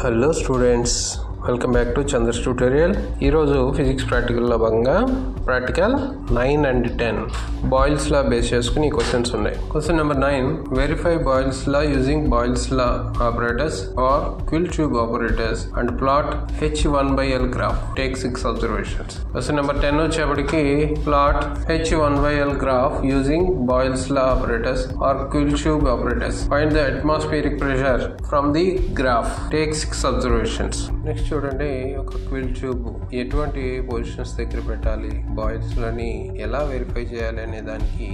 Hello students, welcome back to Chandra's tutorial. ఈరోజు physics ప్రాక్టికల్లో భాగంగా practical 9 and 10 Boyle's law base చేసుకుని క్వశ్చన్స్ ఉన్నాయి. Question number 9, verify Boyle's law using Boyle's law operators or quill tube operators and plot H1/L graph, take 6 observations. Question number 10 వచ్చేప్పటికి plot H1/L graph using Boyle's law operators or quill tube operators, find the atmospheric pressure from the graph, take 6 observations. Next చూడండి, ఒక క్విల్ tube ఎటువంటి positions దగ్గర పెట్టాలి, boils లని ఎలా verify చేయాలి అనే దానికి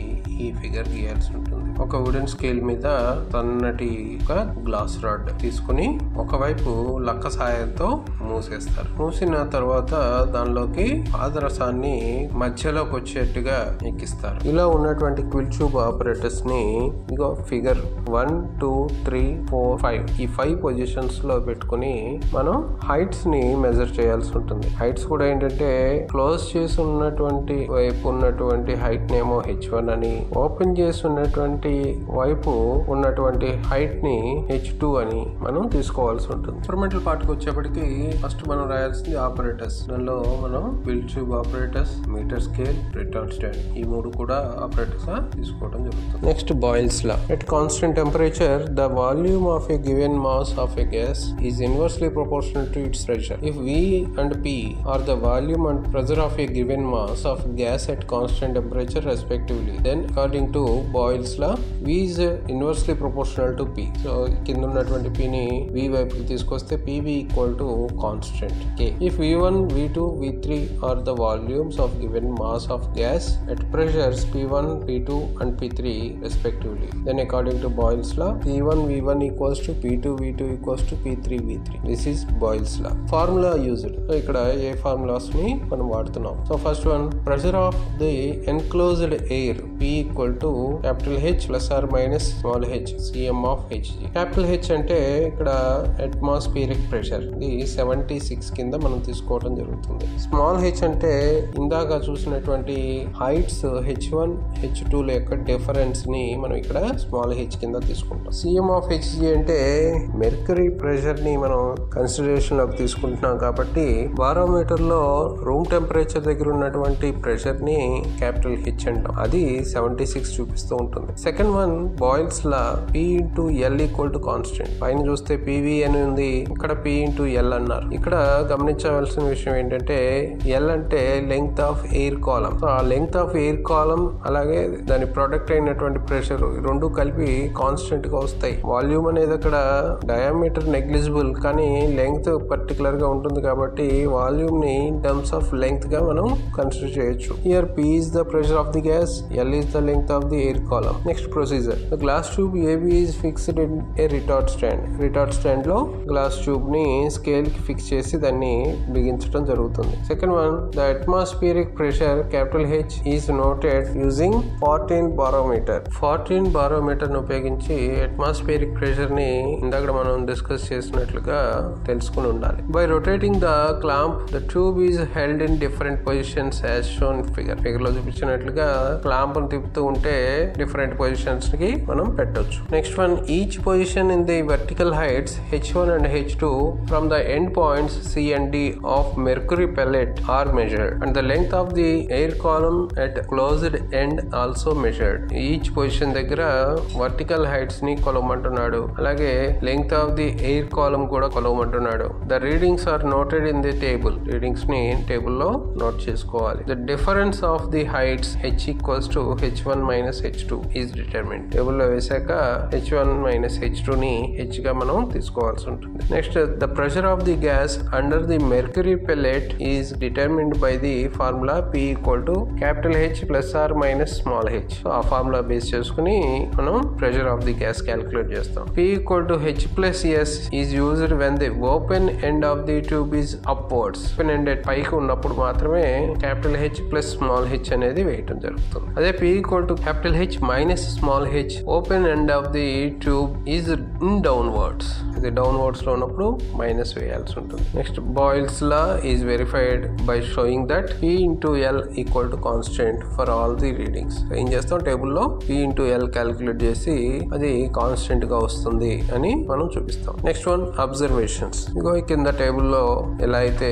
ఈ ఫిగర్ గీయాల్సి ఉంటుంది. ఒక వుడెన్ స్కేల్ మీద సన్నటి ఒక గ్లాస్ రాడ్ తీసుకుని ఒకవైపు లక్క సాయంతో మూసేస్తారు. మూసిన తర్వాత దానిలోకి పాదరసాన్ని మధ్యలోకి వచ్చేట్టుగా ఎక్కిస్తారు. ఇలా ఉన్నటువంటి క్విల్ ట్యూబ్ ఆపరేటర్స్ ని ఇగో ఫిగర్ 1, 2, 3, 4, 5 ఈ 5 పొజిషన్స్ లో పెట్టుకుని మనం హైట్స్ ని మెజర్ చేయాల్సి ఉంటుంది. హైట్స్ కూడా ఏంటంటే క్లోజ్ చేసి ఉన్నటువంటి వైపు ఉన్నటువంటి హైట్ నేమో H1 అని, ఓపెన్ చేసి ఉన్నటువంటి వైపు ఉన్నటువంటి హైట్ ని H2 అని మనం తీసుకోవాల్సి ఉంటుంది. ఎక్స్పెరిమెంటల్ పార్ట్ కి వచ్చేప్పటికి ఫస్ట్ మనం రాయాల్సింది ఆపరేటర్స్. దానిలో మనం quill tube operators, meter scale, retort stand ఈ 3 కూడా ఆపరేటర్స్ తీసుకోవడం జరుగుతుంది. Next Boyle's law. At constant temperature the volume of a given mass of a gas is inversely proportional to its pressure. If V and P are the volume and pressure of a given mass of gas at constant temperature respectively, then according to Boyle's law, V is inversely proportional to P. So కింద ఉన్నటువంటి P ని V వైపుకి తీసుకొస్తే PV equal to constant K. If V1, V2, V3 are the volumes of given mass of gas at pressures P1, P2 and P3 respectively, then according to Boyle's law, P1 V1 equals to P2 V2 equals to P3 V3. This is Boyle's law. Formula used. So ఇక్కడ ఏ formulas ని మనం వాడుతున్నాం. So first one, pressure of the enclosed air P equal to capital H plus or minus small h cm of Hg. Capital H అంటే ఇక్కడ atmospheric pressure, ఇది 76 కింద మనం తీసుకోవడం జరుగుతుంది. స్మాల్ h అంటే ఇందాక చూసినటువంటి హైట్స్ H1 H2 ల యొక్క డిఫరెన్స్ ని మనం ఇక్కడ స్మాల్ h కింద తీసుకుంటాం. cm of Hg అంటే మెర్క్యూరీ ప్రెషర్ ని మనం కన్సిడరేషన్ లోకి తీసుకుంటున్నాం కాబట్టి బారోమీటర్ లో రూమ్ టెంపరేచర్ దగ్గర ఉన్నటువంటి ప్రెషర్ ని క్యాపిటల్ H అంటాం. అది 76 చూపిస్తూ ఉంటుంది. Second one, boils law P into L equal to constant. పైన చూస్తే PV అని ఉంది, ఇక్కడ P ఇంటూ L అన్నారు. ఇక్కడ గమనించవలసిన విషయం ఏంటంటే L అంటే length of air column. So ఆ లెంగ్త్ ఆఫ్ ఎయిర్ కాలం అలాగే దాని ప్రొడక్ట్ అయినటువంటి ప్రెషర్ రెండు కలిపి కాన్స్టెంట్ గా వస్తాయి. వాల్యూమ్ అనేది అక్కడ డయామీటర్ నెగ్లిజిబుల్, కానీ లెంగ్త్ పర్టికులర్ గా ఉంటుంది కాబట్టి వాల్యూమ్ ని ఇన్ టర్మ్స్ ఆఫ్ లెంగ్త్ గా మనం కన్సిడర్ చేయొచ్చు. Here P is the pressure of the gas, L is the length of the air column. Next procedure, the glass tube AB is fixed in a retard stand. Retard stand లో glass tube ని scale కి fix చేసి దాన్ని బిగించడం జరుగుతుంది. Second one, the atmospheric pressure capital H is noted using 14 barometer. 14 barometer ను ఉపయోగించి atmospheric pressure ని ఇందాక మనం డిస్కస్ చేసినట్లుగా తెలుసుకుని ఉండాలి. By rotating the clamp the tube is held in different positions as shown figure. Figure లో చూపించినట్లుగా క్లాంప్ ని తిప్పుతూ ఉంటే డిఫరెంట్ పొజిషన్స్ కి మనం పెట్టొచ్చు. Next one, each position in the vertical heights H1 and H2 from the end points C and D of mercury pellet are measured and the length of the air column at closed end also measured. Each position దగ్గర vertical heights ని కొలవమంటున్నాడు, అలాగే length of the air column కూడా కొలవమంటున్నాడు. The readings are noted in the table. Readings ని table లో note చేసుకోవాలి. The difference of the heights H equals to H1 minus H2 is determined. Table లో వేసాక H1 మైనస్ H2 ని H గా మనం తీసుకోవాల్సి ఉంటుంది. Next, the pressure of the gas under the mercury pellet is determined by the formula P equal to capital H plus or minus small h. So ఆ formula base చేసుకుని మనం pressure of the gas calculate చేస్తాం. P equal to H plus S is used when the open end of the tube is upwards. Open ended పైకి ఉన్నప్పుడు మాత్రమే capital H plus small h అనేది వేయటం జరుగుతుంది. అదే P equal to capital H minus small h, open end of the tube is in downwards. ఇది downwards లో ఉన్నప్పుడు మైనస్ వేయాల్సి ఉంటుంది. Next Boyle's law is verified by showing that P into L equal to constant for all the readings. ఏం చేస్తాం, టేబుల్లో P into L calculate చేసి అది కాన్స్టెంట్ గా వస్తుంది అని మనం చూపిస్తాం. Next one observations. ఇగో కింద టేబుల్లో ఎలా అయితే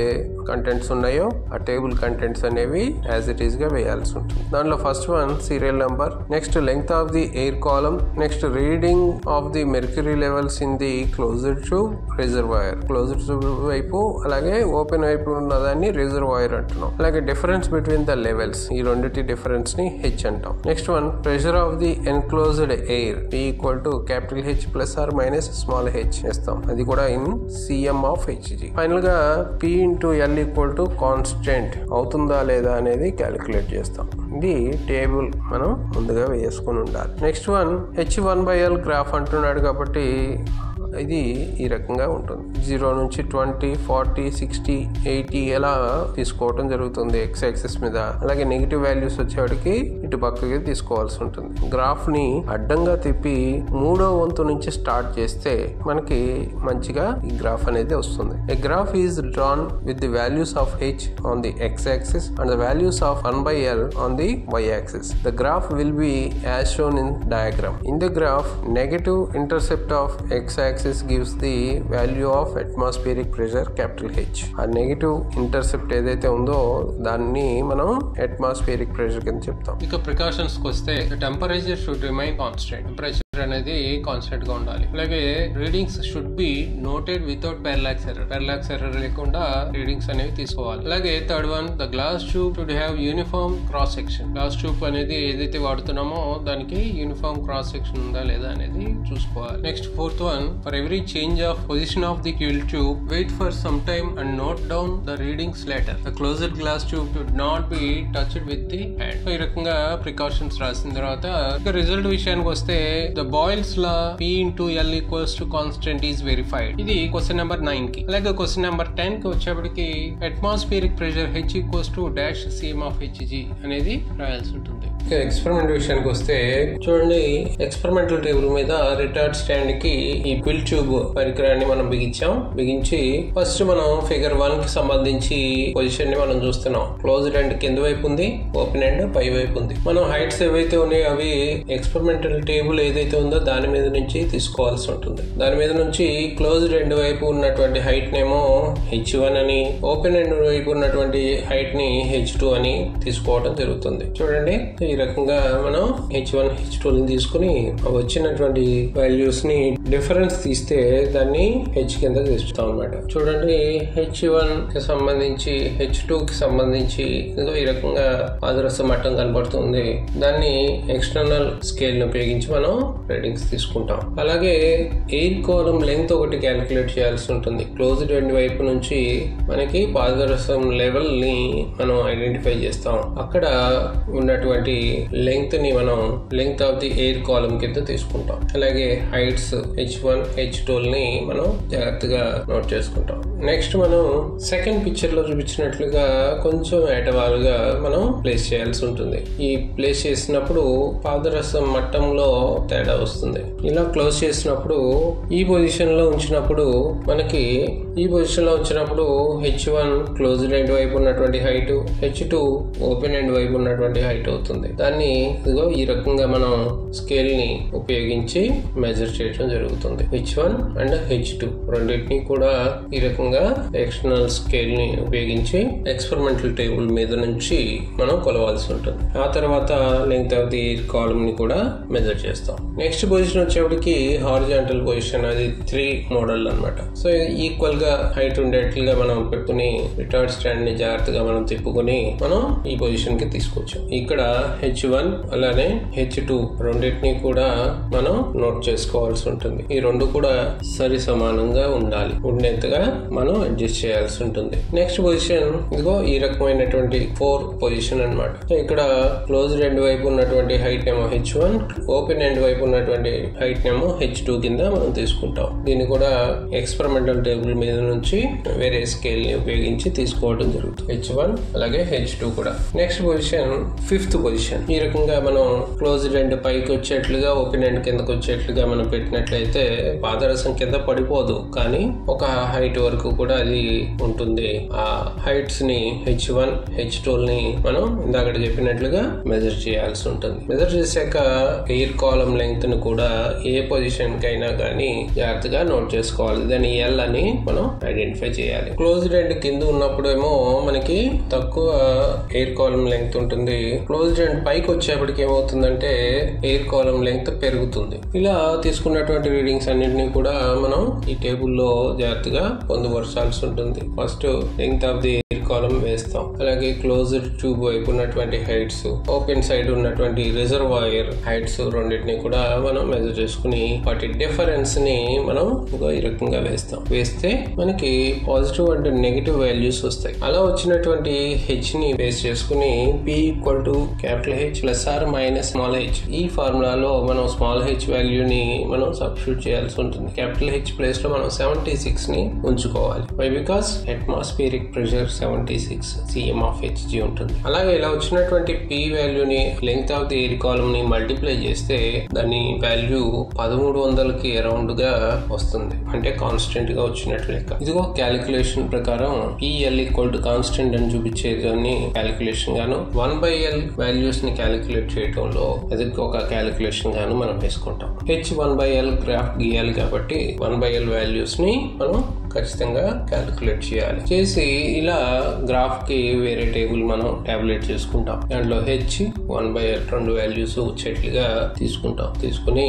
కంటెంట్స్ ఉన్నాయో ఆ టేబుల్ కంటెంట్స్ అనేవి యాజ్ ఇట్ ఈస్ గా వేయాల్సి ఉంటుంది. దాంట్లో first one serial number, next length of the air column, next reading of the mercury levels in the closed tube reservoir. Closed tube వైపు అలాగే ఓపెన్ వైపు ఉన్నదాన్ని రిజర్వాయర్ అంటున్నాం. అలాగే డిఫరెన్స్ బిట్వీన్ ద లెవెల్స్, ఈ రెండింటి డిఫరెన్స్ ని హెచ్ అంటాం. Next one pressure of the enclosed air P equal to capital H plus or minus small H చేస్తాం. అది కూడా in CM of HG. Final గా P into L equal to constant అవుతుందా లేదా అనేది క్యాలిక్యులేట్ చేస్తాం. ఇది టేబుల్ మనం ముందుగా వేసుకుని ఉండాలి. నెక్స్ట్ వన్ H1/L గ్రాఫ్ అంటున్నాడు కాబట్టి ఇది ఈ రకంగా ఉంటుంది. 0 నుంచి 20, 40, 60, 80 ఎలా తీసుకోవటం జరుగుతుంది ఎక్స్ యాక్సిస్ మీద. అలాగే నెగిటివ్ వాల్యూస్ వచ్చేవాడికి ఇటు పక్కకి తీసుకోవాల్సి ఉంటుంది. గ్రాఫ్ ని అడ్డంగా తిప్పి 3వ వంతు నుంచి స్టార్ట్ చేస్తే మనకి మంచిగా ఈ గ్రాఫ్ అనేది వస్తుంది. A graph is drawn with the values of H on the x axis and the values of 1/L on the y axis. The graph will be as shown in diagram. In the graph, negative intercept of x-axis gives the value of atmospheric pressure capital H. ఆ negative intercept ఏదైతే ఉందో దాన్ని మనం atmospheric pressure కింద చెప్తాం. ఇక precautions కి వస్తే temperature should remain constant. Temperature అనేది కాన్స్టెంట్ గా ఉండాలి. అలాగే readings should be noted without parallax error. Parallax error లేకుండా రీడింగ్స్ అనేవి తీసుకోవాలి. అలాగే third one the glass tube should have uniform cross section. Glass tube అనేది ఏదైతే వాడుతున్నామో దానికి యూనిఫామ్ క్రాస్ సెక్షన్ ఉందా లేదా అనేది చూసుకోవాలి. Next fourth one for every change of position of the quill tube, wait for some time and note down the readings later. The closed glass tube should not be touched with the hand. ఈ రకంగా precautions రాసిన తర్వాత ఇక result విషయానికి వస్తే the Boyle's law P into L equals to constant is verified. ఇది question number 9 కి. అలాగే క్వశ్చన్ నెంబర్ 10 కి వచ్చేప్పటికి atmospheric pressure H equals to dash CM of HG అనేది రాయాల్సి ఉంటుంది. ఎక్స్పెరిమెంట్ విషయానికి వస్తే చూడండి, ఎక్స్పెరిమెంటల్ టేబుల్ మీద రిటార్డ్ స్టాండ్ కి ఈ క్విల్ ట్యూబ్ పరికరాన్ని మనం బిగించి ఫస్ట్ మనం ఫిగర్ 1 కి సంబంధించి పొజిషన్ ని మనం చూస్తున్నాం. క్లోజ్డ్ ఎండ్ కింద వైపు ఉంది, ఓపెన్ ఎండ్ పై వైపు ఉంది. మనం హైట్స్ ఏవైతే ఉన్నాయో అవి ఎక్స్పెరిమెంటల్ టేబుల్ ఏదైతే ఉందో దాని మీద నుంచి తీసుకోవాల్సి ఉంటుంది. దాని మీద నుంచి క్లోజ్డ్ ఎండ్ వైపు ఉన్నటువంటి హైట్ నేమో H1 అని, ఓపెన్ ఎండ్ వైపు ఉన్నటువంటి హైట్ ని H2 అని తీసుకోవడం జరుగుతుంది. చూడండి, ఈ రకంగా మనం H1 H2 తీసుకుని వచ్చినటువంటి వాల్యూస్ ని డిఫరెన్స్ తీస్తే దాన్ని H కింద తీస్తాం అన్నమాట. చూడండి, H1 కి సంబంధించి H2 కి సంబంధించి ఈ రకంగా పాదరస మట్టం కనబడుతుంది. దాన్ని ఎక్స్టర్నల్ స్కేల్ ని ఉపయోగించి మనం రీడింగ్స్ తీసుకుంటాం. అలాగే ఎయిర్ కాలమ్ లెంగ్త్ ఒకటి క్యాలిక్యులేట్ చేయాల్సి ఉంటుంది. క్లోజ్డ్ ఎండ్ వైపు నుంచి మనకి పాదరసం లెవెల్ ని మనం ఐడెంటిఫై చేస్తాం. అక్కడ ఉన్నటువంటి లెంగ్త్ ని మనం length of the air column కింద తీసుకుంటాం. అలాగే హైట్స్ H1 H2 ని మనం జాగ్రత్తగా నోట్ చేసుకుంటాం. నెక్స్ట్ మనం సెకండ్ పిక్చర్ లో చూపించినట్లుగా కొంచెం ఏటవాలుగా మనం ప్లేస్ చేయాల్సి ఉంటుంది. ఈ ప్లేస్ చేసినప్పుడు పాదరసం మట్టంలో తేడా వస్తుంది. ఇలా క్లోజ్ చేసినప్పుడు ఈ పొజిషన్ లో ఉంచినప్పుడు మనకి H1 క్లోజ్డ్ ఎండ్ వైపు ఉన్నటువంటి హైట్, H2 ఓపెన్ ఎండ్ వైపు ఉన్నటువంటి హైట్ అవుతుంది. దాన్ని ఇదిగో ఈ రకంగా మనం స్కేల్ ని ఉపయోగించి మెజర్ చేయడం జరుగుతుంది. H1 అండ్ H2 రెండింటినీ కూడా ఈ రకంగా ఎక్స్టర్నల్ స్కేల్ ని ఉపయోగించి ఎక్స్పెరిమెంటల్ టేబుల్ మీద నుంచి మనం కొలవాల్సి ఉంటుంది. ఆ తర్వాత లెంగ్త్ ఆఫ్ ది కాలమ్ ని కూడా మెజర్ చేస్తాం. నెక్స్ట్ పొజిషన్ వచ్చేప్పటికి హారిజాంటల్ పొజిషన్, అది 3 మోడల్ అన్నమాట. సో ఈక్వల్ గా హైట్ ఉండేట్లుగా మనం పెట్టుకుని రిటార్డ్ స్టాండ్ ని జాగ్రత్తగా మనం తిప్పుకొని మనం ఈ పొజిషన్ కి తీసుకొచ్చాం. ఇక్కడ H1 అలానే H2 రెండింటినీ కూడా మనం నోట్ చేసుకోవాల్సి ఉంటుంది. ఈ రెండు కూడా సరి సమానంగా ఉండేంతగా మనం అడ్జస్ట్ చేయాల్సి ఉంటుంది. నెక్స్ట్ పొజిషన్ ఇదిగో ఈ రకమైనటువంటి 4 పొజిషన్ అన్నమాట. సో ఇక్కడ క్లోజ్డ్ ఎండ్ వైపు ఉన్నటువంటి హైట్ ఏమో H1, ఓపెన్ ఎండ్ వైపు ఉన్నటువంటి హైట్ ఏమో H2 కింద మనం తీసుకుంటాం. దీన్ని కూడా ఎక్స్పెరిమెంటల్ టేబుల్ మీద నుంచి వేరే స్కేల్ ని ఉపయోగించి తీసుకోవడం జరుగుతుంది. H1 అలాగే H2 కూడా. Next position 5th position. Position. ఈ రకంగా మనం క్లోజ్డ్ ఎండ్ పైకి వచ్చేట్లుగా ఓపెన్ ఎండ్ కిందకు వచ్చేట్లుగా మనం పెట్టినట్లయితే పాదరసం కింద పడిపోదు, కానీ ఒక హైట్ వరకు కూడా అది ఉంటుంది. ఆ హైట్స్ ని H1 H2 ని మనం ఇందాక చెప్పినట్లుగా మెజర్ చేయాల్సి ఉంటుంది. మెజర్ చేశాక ఎయిర్ కాలమ్ లెంగ్త్ ని కూడా ఏ పొజిషన్ కైనా కానీ జాగ్రత్తగా నోట్ చేసుకోవాలి. దాని L అని మనం ఐడెంటిఫై చేయాలి. క్లోజ్డ్ ఎండ్ కింద ఉన్నప్పుడేమో మనకి తక్కువ ఎయిర్ కాలమ్ లెంగ్త్ ఉంటుంది. క్లోజ్డ్ ఎండ్ పైకి వచ్చేప్పటికి ఏమవుతుందంటే ఎయిర్ కాలమ్ లెంగ్త్ పెరుగుతుంది. ఇలా తీసుకున్నటువంటి రీడింగ్స్ అన్నింటినీ కూడా మనం ఈ టేబుల్లో జాగ్రత్తగా పొందుపరచాల్సి ఉంటుంది. First length of the air column వేస్తాం. అలాగే క్లోజ్డ్ ట్యూబ్ వైపు ఉన్నటువంటి హైట్స్, ఓపెన్ సైడ్ ఉన్నటువంటి రిజర్వాయర్ హైట్స్ రెండింటిని కూడా మనం మెజర్ చేసుకుని వాటి డిఫరెన్స్ ని మనం ఈ రకంగా వేస్తాం. వేస్తే మనకి పాజిటివ్ అండ్ నెగిటివ్ వాల్యూస్ వస్తాయి. అలా వచ్చినటువంటి హెచ్ ని బేస్ చేసుకుని P = H ± స్మాల్ h. ఈ ఫార్ములాలో మనం స్మాల్ h వాల్యూని మనం సబ్స్టిట్యూట్ చేయాల్సి ఉంటుంది. క్యాపిటల్ H ప్లేస్ లో మనం 76 ని ఉంచుకోవాలి. Why? Because atmospheric pressure 76 cm of Hg ఉంటుంది. అలాగే ఇలా వచ్చినటువంటి P వాల్యూని length of the air column ని మల్టిప్లై చేస్తే దాని వాల్యూ 1300కి అరౌండ్ గా వస్తుంది. అంటే కాన్స్టెంట్ గా వచ్చినట్లు లెక్క. ఇదిగో క్యాలిక్యులేషన్ ప్రకారం PL = కాన్స్టెంట్ అని చూపించేదాన్ని క్యాలిక్యులేషన్ గాను 1/L వాల్యూస్ ని క్యాలిక్యులేట్ చేయడంలో అది ఒక క్యాలిక్యులేషన్ గాను మనం వేసుకుంటాం. H1/L గ్రాఫ్ గీయాలి కాబట్టి 1/L వాల్యూస్ ని మనం ఖచ్చితంగా క్యాలిక్యులేట్ చేయాలి. చేసి ఇలా గ్రాఫ్ కి వేరే టేబుల్ మనం టాబ్లెట్ చేసుకుంటాం. దాంట్లో H1/L 2 వాల్యూస్ వచ్చేట్లుగా తీసుకుంటాం. తీసుకుని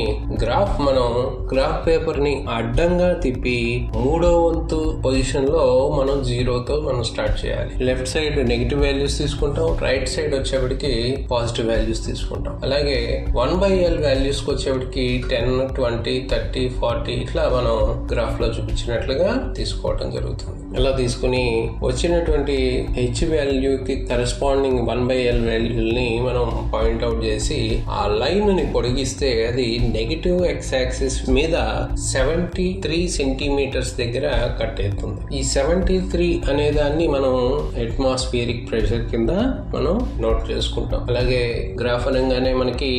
మనం గ్రాఫ్ పేపర్ ని అడ్డంగా తిప్పి 3వ వంతు పొజిషన్ లో మనం 0తో మనం స్టార్ట్ చేయాలి. లెఫ్ట్ సైడ్ నెగిటివ్ వాల్యూస్ తీసుకుంటాం. రైట్ సైడ్ వచ్చేప్పటికి పాజిటివ్ వాల్యూస్ తీసుకుంటాం. అలాగే 1/L వాల్యూస్ కి వచ్చేప్పటికి 10, 20, 30, 40 ఇట్లా మనం గ్రాఫ్ లో చూపించినట్లుగా తీసుకోవటం జరుగుతుంది. ఇలా తీసుకుని వచ్చినటువంటి H వాల్యూకి కరెస్పాండింగ్ 1/L వాల్యూని మనం పాయింట్అవుట్ చేసి ఆ లైన్ ని పొడిగిస్తే అది నెగిటివ్ ఎక్స్ యాక్సిస్ మీద 73 సెంటీమీటర్స్ దగ్గర కట్ అవుతుంది. ఈ 73 అనే దాన్ని మనం అట్మాస్ఫియరిక్ ప్రెషర్ కింద మనం నోట్ చేసుకుంటాం. అలాగే గ్రాఫ్ అనగానే మనకి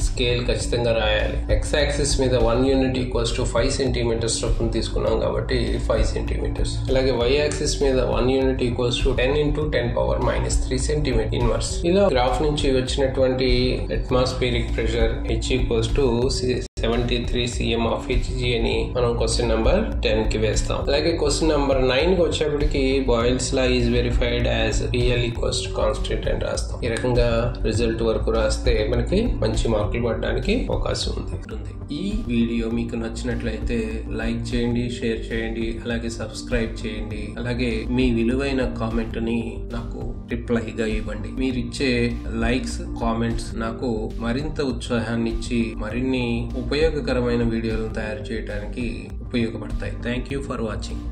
స్కేల్ ఖచ్చితంగా రాయాలి. ఎక్స్ యాక్సిస్ మీద 1 యూనిట్ = 5 సెంటీమీటర్స్ చొప్పున తీసుకున్నాం కాబట్టి 5 సెంటీమీటర్స్. అలాగే y యాక్సిస్ మీద 1 యూనిట్ = 10 × 10⁻³ సెంటీమీటర్ ఇన్వర్స్. ఇలా గ్రాఫ్ నుంచి వచ్చినటువంటి atmospheric pressure H = 73 cm of Hg అని మనం క్వశ్చన్ నెంబర్ 10 కి వేస్తాం. అలాగే క్వశ్చన్ నెంబర్ 9 కి వచ్చేప్పటికి boils law is verified as PL = constant అని రాస్తాం. ఈ రకంగా రిజల్ట్ వరకు రాస్తే మనకి మంచి మార్కులు పడడానికి అవకాశం ఉంటుంది. ఈ వీడియో మీకు నచ్చినట్లయితే లైక్ చేయండి, షేర్ చేయండి, అలాగే సబ్స్క్రైబ్ చేయండి. అలాగే మీ విలువైన కామెంట్ ని నాకు రిప్లైగా ఇవ్వండి. మీరు ఇచ్చే లైక్స్, కామెంట్స్ నాకు మరింత ఉత్సాహాన్ని ఇచ్చి మరిన్ని ఉపయోగకరమైన వీడియోలను తయారు చేయడానికి ఉపయోగపడతాయి. Thank you for watching.